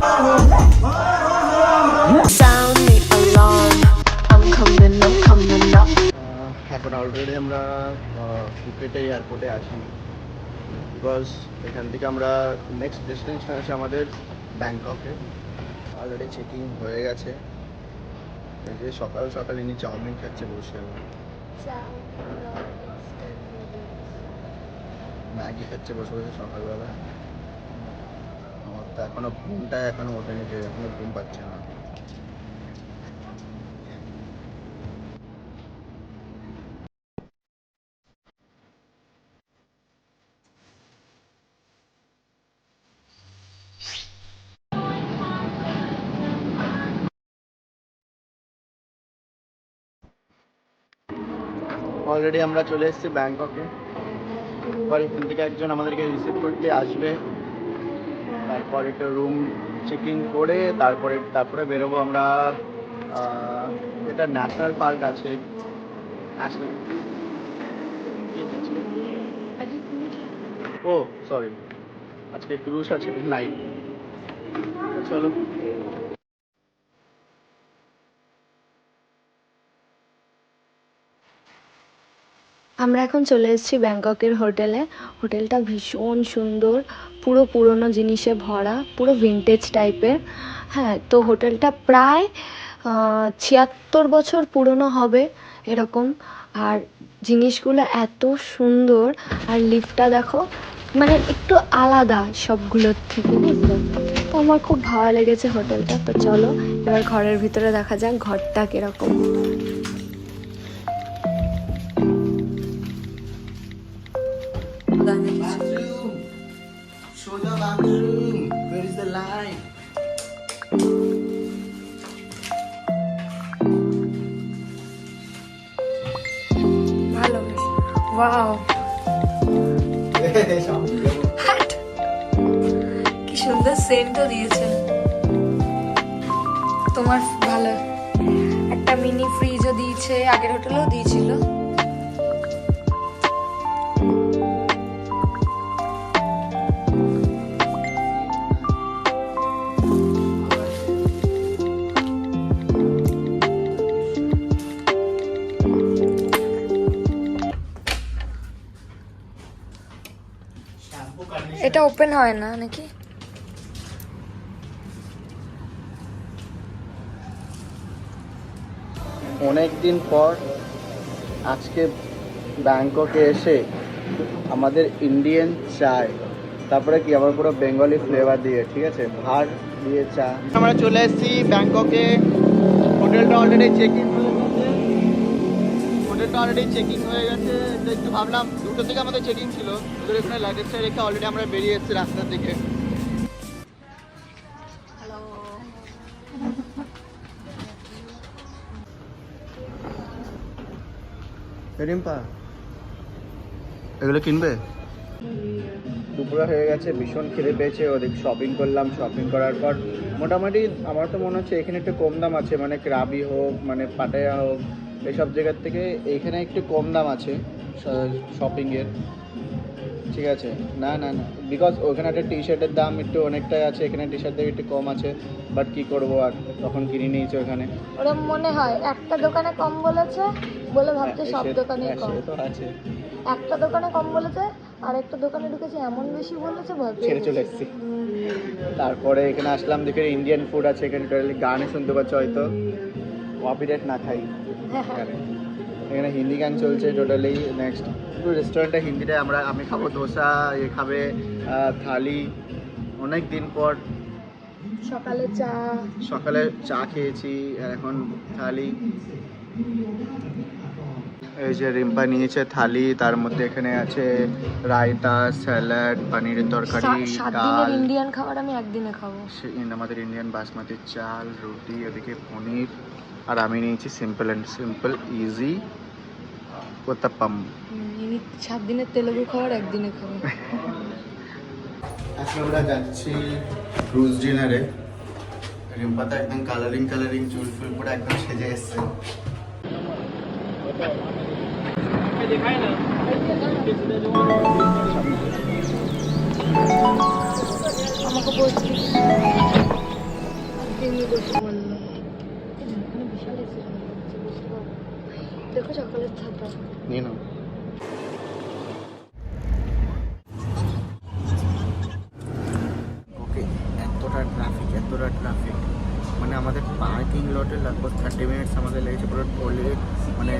Sound the alarm. I'm coming up. এখন already আমরা ফুকেটে এয়ারপোর্টে আছি, বিকজ এখান থেকে আমরা নেক্সট ডেস্টিনেশন আছে আমাদের ব্যাংককে। অলরেডি চেকিং হয়ে গেছে। এই যে সকাল সকাল ইনি চাউমিন খাচ্ছে বসে, ম্যাগি খাচ্ছে বসে বসে সকালবেলা। আমার তো এখনো ঘুমটা এখনো ওঠেনি, যে এখনো ঘুম পাচ্ছে না। অলরেডি আমরা চলে এসেছি ব্যাংককে। এবার এখান থেকে একজন আমাদেরকে রিসিভ করতে আসবে, তারপর একটা রুম চেকিং করে তারপরে বেরোবো আমরা। এটা ন্যাশনাল পার্ক আছে, ও সরি, আজকে ক্রুজ আছে নাইট। চলো। আমরা এখন চলে এসেছি ব্যাংককের হোটেলে। হোটেলটা ভীষণ সুন্দর, পুরো পুরনো জিনিসে ভরা, পুরো ভিনটেজ টাইপের। হ্যাঁ, তো হোটেলটা প্রায় 76 বছর পুরনো হবে এরকম। আর জিনিসগুলো এত সুন্দর, আর লিফটটা দেখো, মানে একটু আলাদা সবগুলোর থেকে, বুঝলে? তো আমার খুব ভালো লেগেছে হোটেলটা। তো চলো এবার ঘরের ভিতরে দেখা যাক ঘরটা কিরকম। Bathroom. Show the bathroom. Where is the light? ভালো বেশ, ওয়াও, কি সুন্দর সেন্টও দিয়েছে। তোমার ভালো, একটা মিনি ফ্রিজও দিয়েছে, আগের হোটেলেও দিয়েছিল। এটা ওপেন হয় না নাকি? অনেক দিন পর আজকে ব্যাংককে এসে আমাদের ইন্ডিয়ান চায়, তারপরে কি আমার পুরো বেঙ্গলি ফ্লেভার দিয়ে, ঠিক আছে, ভাত দিয়ে চা। আমরা চলে এসেছি ব্যাংককে। হোটেলটা অলরেডি চেকিং হয়ে গেছে। তো একটু ভাবলাম 2টো থেকে আমাদের চেকিং ছিল, ওদের এখানে লাগেজটা রেখে অলরেডি আমরা বেরিয়ে এসেছি রাস্তার দিকে। রিম্পা, এগুলো কিনবে? দুপুরে হয়ে গেছে, ভীষণ খিদে পেয়েছে। ওদিক শপিং করলাম, শপিং করার পর মোটামুটি আমার তো মনে হচ্ছে এখানে একটু কম দাম আছে, মানে ক্রাবি হোক, মানে পাটায়া হোক, এইসব জায়গার থেকে এইখানে একটু কম দাম আছে শপিংয়ের, ঠিক আছে। না না না, বিকজ ওখানে একটা টি শার্টের দাম একটু অনেকটাই আছে, এখানে টি শার্ট থেকে একটু কম আছে, বাট কী করবো আর, তখন কিনে নিয়েছি ওখানে। ওরকম মনে হয় একটা দোকানে কম বলেছে বলে ভাবছে সব দোকানে কম। তো আছে, একটা দোকানে কম বলেছে, আর একটা দোকানে ঢুকেছে এমন বেশি বলেছে, ভয় পেয়ে ছেড়ে চলে এসেছি। তারপরে এখানে আসলাম, দেখে ইন্ডিয়ান ফুড আছে এখানে, টোটালি গানে শুনতে পাচ্ছ হয়তো, কপিরাইট না খাই এখানে। এখানে হিন্দি গান চলছে টোটালি। নেক্সট রেস্টুরেন্টে হিন্দিতে আমি খাবো ধোসা, এ খাবে থালি। অনেক দিন পর সকালে চা খেয়েছি, আর এখন থালি। এই যে রিম্পা নিয়েছে থালি, তার মধ্যে এখানে আছে রায়তা, স্যালাড, পনিরের তরকারি, ডাল। ইন্ডিয়ান খাবার আমি একদিনে খাবো। আমাদের ইন্ডিয়ান বাসমতি চাল, রুটি, এদিকে পনির। আর আমি নিয়েছি simple and simple easy uttapam. 7 দিনের তেলেগু খাবার একদিনে খাবো। এখন আমরা যাচ্ছি ক্রুজ ডিনারে। রিম্পা তো একদম কালারিং চুল ফুল করে একদম সেজে এসছে। আমাকে বলছি তুমি বসে বললো বিশাল দেখো সকালের ছাতা নিয়ে নাও। ওকে, এতটা ট্রাফিক মানে আমাদের পার্কিং লটে লাগভগ 30 মিনিটস আমাদের লেগেছে পুরো টোলে, মানে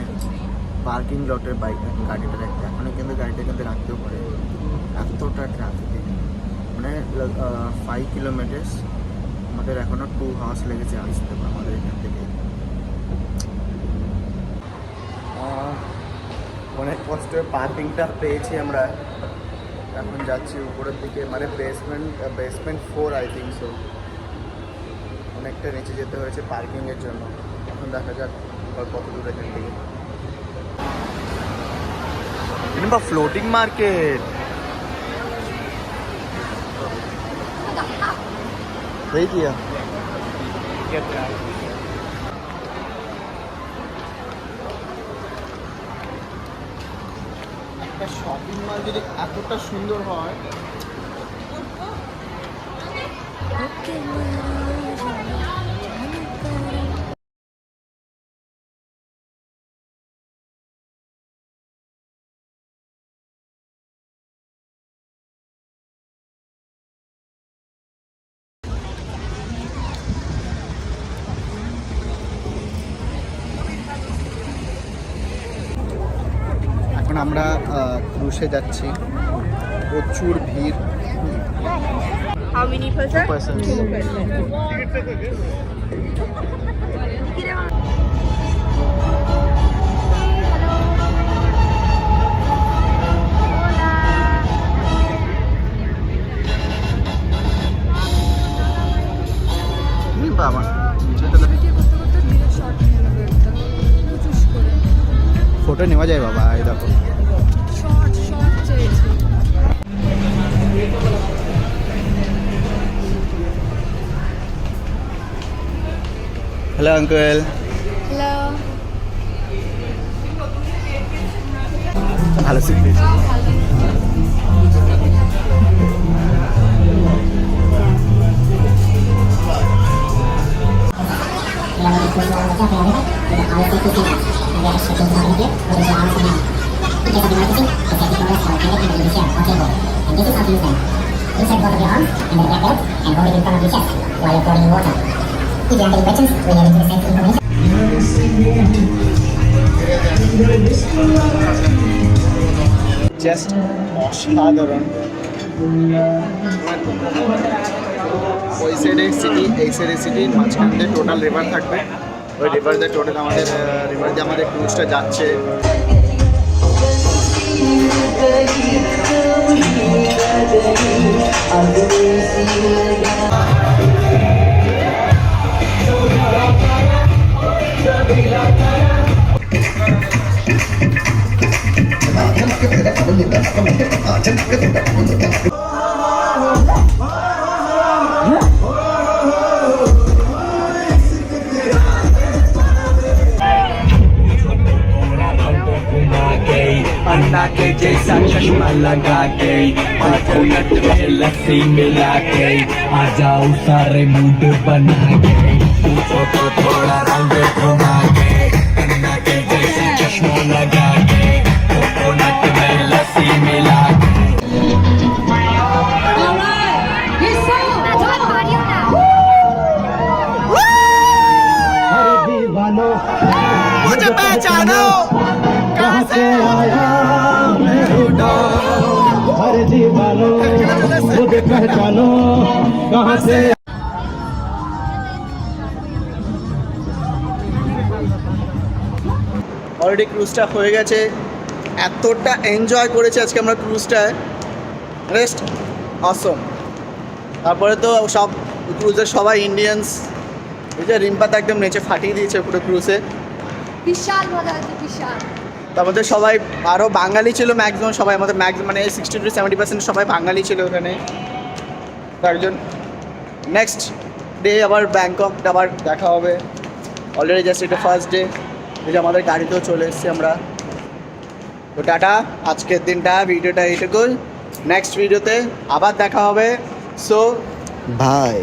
পার্কিং লটের বাইক গাড়িটা রাখতে। এখন কিন্তু গাড়িটা কিন্তু রাখতেও পারে, এতটা ট্রাফিক। মানে 5 কিলোমিটার্স আমাদের এখনও 2 আওয়ার্স লেগেছে আসতে আমাদের এখান থেকে। অনেক কষ্টে পার্কিংটা পেয়েছি আমরা। এখন যাচ্ছি উপরের দিকে, মানে বেসমেন্ট 4 আই থিঙ্ক সো। অনেকটা নিচে যেতে হয়েছে পার্কিংয়ের জন্য। এখন দেখা যাক কত দূর এখান থেকে। ফ্লোটিং মার্কেট सही किया। একটা শপিং মল যদি এতটা সুন্দর হয়, এখন আমরা ক্রুশে যাচ্ছি, প্রচুর ভিড়। How many person? 2 persons। বাবা ফটো নেওয়া যায় বাবা, এই দেখো। Hello uncle. হ্যালো ভালো সিট পেয়েছি। জাস্ট অসাধারণ। ওই সাইডে সিটি, এই সাইডে সিটি, মাঝখান দিয়ে টোটাল রিভার থাকবে। ওই রিভার দিয়ে টোটাল আমাদের রিভার দিয়ে আমাদের ক্রুজটা যাচ্ছে। अन्ना के जैसा चश्मा लगा के हाथों नट में लस्सी मिला के आ जाओ सारे मूड बना के पूछो तो थोड़ा रंग घुमा के अन्ना के जैसा चश्मा लगा के हाथों नट में लस्सी मिला के अरे दीवानो मुझे पहचानो कहाँ से आया मैं ढूंढो, अरे दीवानो मुझे पहचानो कहाँ से। অলরেডি ক্রুজটা হয়ে গেছে। এতটা এনজয় করেছি আজকে আমরা ক্রুজটায়, রেস্ট অসম। তারপরে তো সব ক্রুজের সবাই ইন্ডিয়ানস। এই যে রিম্পাতে একদম নেচে ফাটিয়ে দিয়েছে পুরো ক্রুজে, বিশাল মজা আছে বিশাল। তার মধ্যে সবাই আরও বাঙালি ছিল ম্যাক্সিমাম, সবাই আমাদের মানে 60 to 70% সবাই বাঙালি ছিল ওখানে। তার জন্য নেক্সট ডে আবার ব্যাংকক আবার দেখা হবে। অলরেডি জাস্ট এটা ফার্স্ট ডে, এই যে আমাদের গাড়িতেও চলে এসেছি আমরা। তো টাটা, আজকের দিনটা ভিডিওটা এইটুকুই। নেক্সট ভিডিওতে আবার দেখা হবে। So by.